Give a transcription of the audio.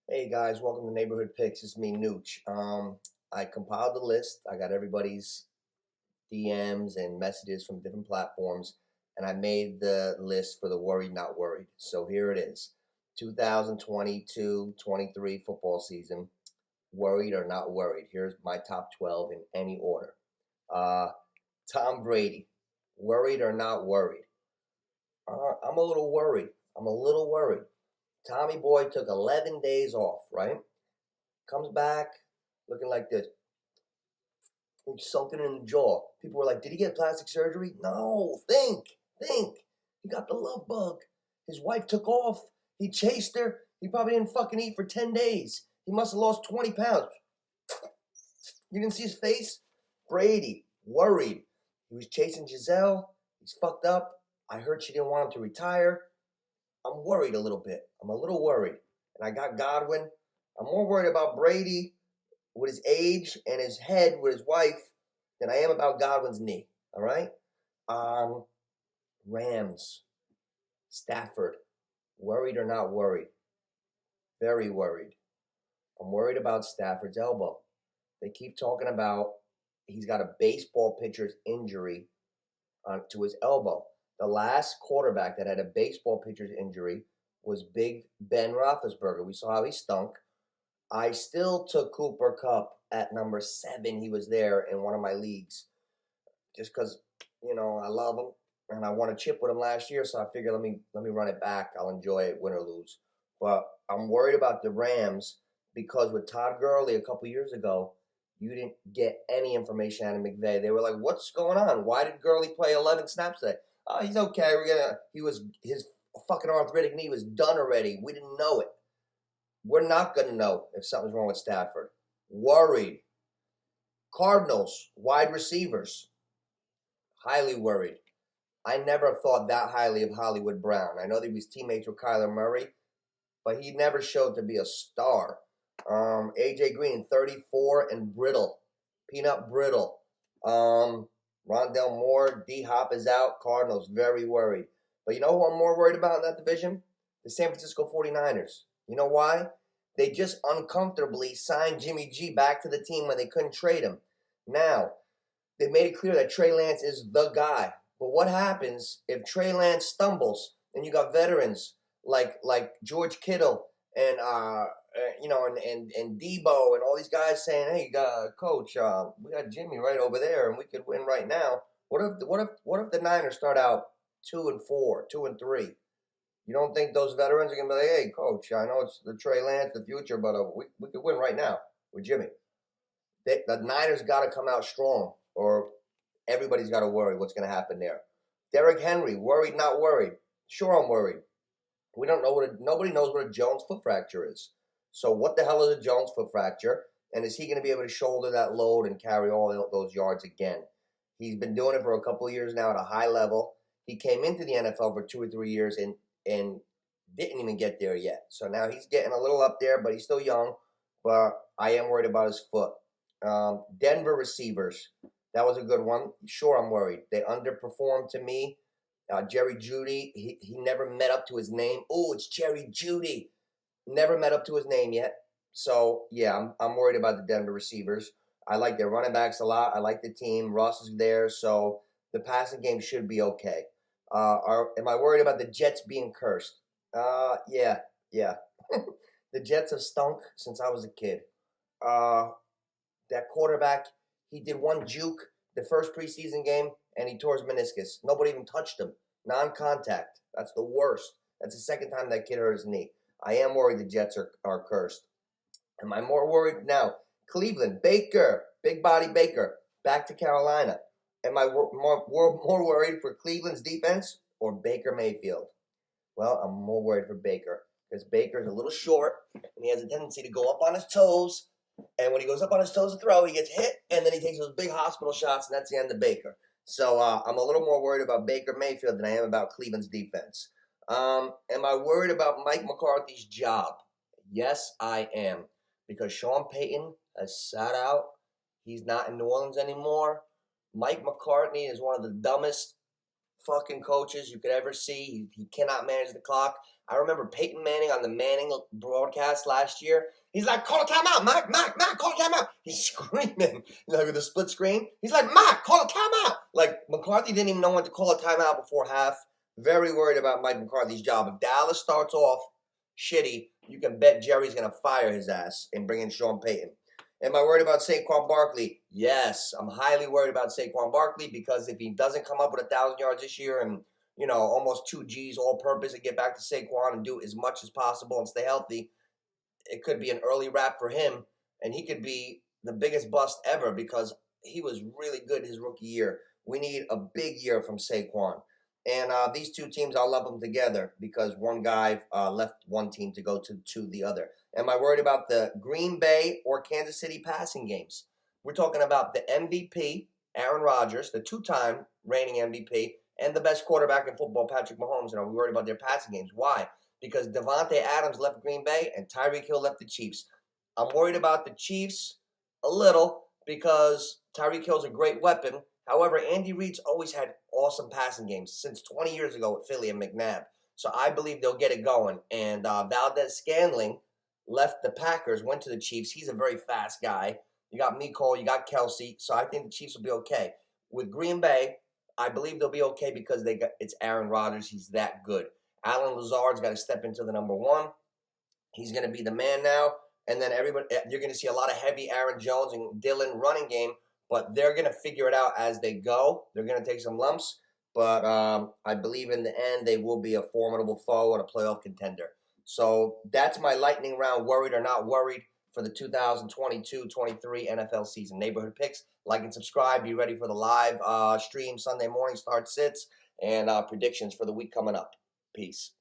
Hey guys, welcome to Neighborhood Picks. It's me, Nooch. I compiled the list. I got everybody's DMs and messages from different platforms, and I made the list for the worried, not worried. So here it is: 2022-23 football season. Worried or not worried? Here's my top 12 in any order. Uh, Tom Brady, worried or not worried? I'm a little worried. I'm a little worried. Tommy Boy took 11 days off, right? Comes back looking like this, sunken in the jaw. People were like, "Did he get plastic surgery?" No, think. He got the love bug. His wife took off. He chased her. He probably didn't fucking eat for 10 days. He must have lost 20 pounds. You didn't see his face? Brady, worried. He was chasing Giselle. He's fucked up. I heard she didn't want him to retire. I'm worried a little bit. I'm a little worried. And I got Godwin. I'm more worried about Brady with his age and his head with his wife than I am about Godwin's knee. All right? Rams, Stafford, worried or not worried? Very worried. I'm worried about Stafford's elbow. They keep talking about he's got a baseball pitcher's injury to his elbow. The last quarterback that had a baseball pitcher's injury was Big Ben Roethlisberger. We saw how he stunk. I still took Cooper Kupp at number 7. He was there in one of my leagues just because, I love him and I won a chip with him last year. So I figured let me run it back. I'll enjoy it, win or lose. But I'm worried about the Rams because with Todd Gurley a couple years ago, you didn't get any information out of McVay. They were like, "What's going on? Why did Gurley play 11 snaps today?" "Oh, he's okay. His fucking arthritic knee was done already. We didn't know it." We're not going to know if something's wrong with Stafford. Worried. Cardinals, wide receivers. Highly worried. I never thought that highly of Hollywood Brown. I know that he was teammates with Kyler Murray, but he never showed to be a star. AJ Green, 34 and brittle. Peanut brittle. Rondell Moore, D-Hop is out. Cardinals, very worried. But you know who I'm more worried about in that division? The San Francisco 49ers. You know why? They just uncomfortably signed Jimmy G back to the team when they couldn't trade him. Now, they made it clear that Trey Lance is the guy. But what happens if Trey Lance stumbles and you got veterans like George Kittle and and Debo and all these guys saying, "Hey, coach, we got Jimmy right over there and we could win right now." What if the Niners start out 2-4, 2-3? You don't think those veterans are gonna be like, "Hey, coach, I know it's the Trey Lance, the future, but we could win right now with Jimmy." The Niners got to come out strong, or everybody's got to worry what's going to happen there. Derrick Henry, worried, not worried? Sure, I'm worried. We don't know nobody knows what a Jones foot fracture is. So what the hell is a Jones foot fracture? And is he going to be able to shoulder that load and carry all those yards again? He's been doing it for a couple of years now at a high level. He came into the NFL for 2 or 3 years and didn't even get there yet. So now he's getting a little up there, but he's still young. But I am worried about his foot. Denver receivers. That was a good one. Sure, I'm worried. They underperformed to me. Jerry Jeudy, he never met up to his name. Oh, it's Jerry Jeudy. Never met up to his name yet. So, yeah, I'm worried about the Denver receivers. I like their running backs a lot. I like the team. Ross is there, so the passing game should be okay. Am I worried about the Jets being cursed? Yeah. The Jets have stunk since I was a kid. That quarterback, he did one juke the first preseason game, and he tore his meniscus. Nobody even touched him. Non-contact. That's the worst. That's the second time that kid hurt his knee. I am worried the Jets are cursed. Am I more worried now? Cleveland, Baker, big body Baker, back to Carolina. Am I more worried for Cleveland's defense or Baker Mayfield? Well, I'm more worried for Baker because Baker's a little short and he has a tendency to go up on his toes. And when he goes up on his toes to throw, he gets hit, and then he takes those big hospital shots, and that's the end of Baker. So I'm a little more worried about Baker Mayfield than I am about Cleveland's defense. Am I worried about Mike McCarthy's job? Yes, I am. Because Sean Payton has sat out. He's not in New Orleans anymore. Mike McCarthy is one of the dumbest fucking coaches you could ever see. He cannot manage the clock. I remember Peyton Manning on the Manning broadcast last year. He's like, call a timeout, Mike, call a timeout. He's screaming, with a split screen. He's like, Mike, call a timeout. Like, McCarthy didn't even know when to call a timeout before half. Very worried about Mike McCarthy's job. If Dallas starts off shitty, you can bet Jerry's going to fire his ass and bring in Sean Payton. Am I worried about Saquon Barkley? Yes, I'm highly worried about Saquon Barkley because if he doesn't come up with 1,000 yards this year and, almost 2 Gs all-purpose and get back to Saquon and do as much as possible and stay healthy, it could be an early wrap for him, and he could be the biggest bust ever because he was really good his rookie year. We need a big year from Saquon. And these two teams, I'll lump them together because one guy left one team to go to the other. Am I worried about the Green Bay or Kansas City passing games? We're talking about the MVP, Aaron Rodgers, the two-time reigning MVP, and the best quarterback in football, Patrick Mahomes. And are we worried about their passing games? Why? Because Devontae Adams left Green Bay and Tyreek Hill left the Chiefs. I'm worried about the Chiefs a little because Tyreek Hill's a great weapon. However, Andy Reid's always had awesome passing games since 20 years ago with Philly and McNabb. So I believe they'll get it going. And Valdez-Scantling left the Packers, went to the Chiefs. He's a very fast guy. You got Mecole, you got Kelsey. So I think the Chiefs will be okay. With Green Bay, I believe they'll be okay because it's Aaron Rodgers. He's that good. Allen Lazard's got to step into the number one. He's going to be the man now. And then you're going to see a lot of heavy Aaron Jones and Dillon running game. But they're going to figure it out as they go. They're going to take some lumps. But I believe in the end they will be a formidable foe and a playoff contender. So that's my lightning round, worried or not worried, for the 2022-23 NFL season. Neighborhood picks. Like and subscribe. Be ready for the live stream Sunday morning, start sits, and predictions for the week coming up. Peace.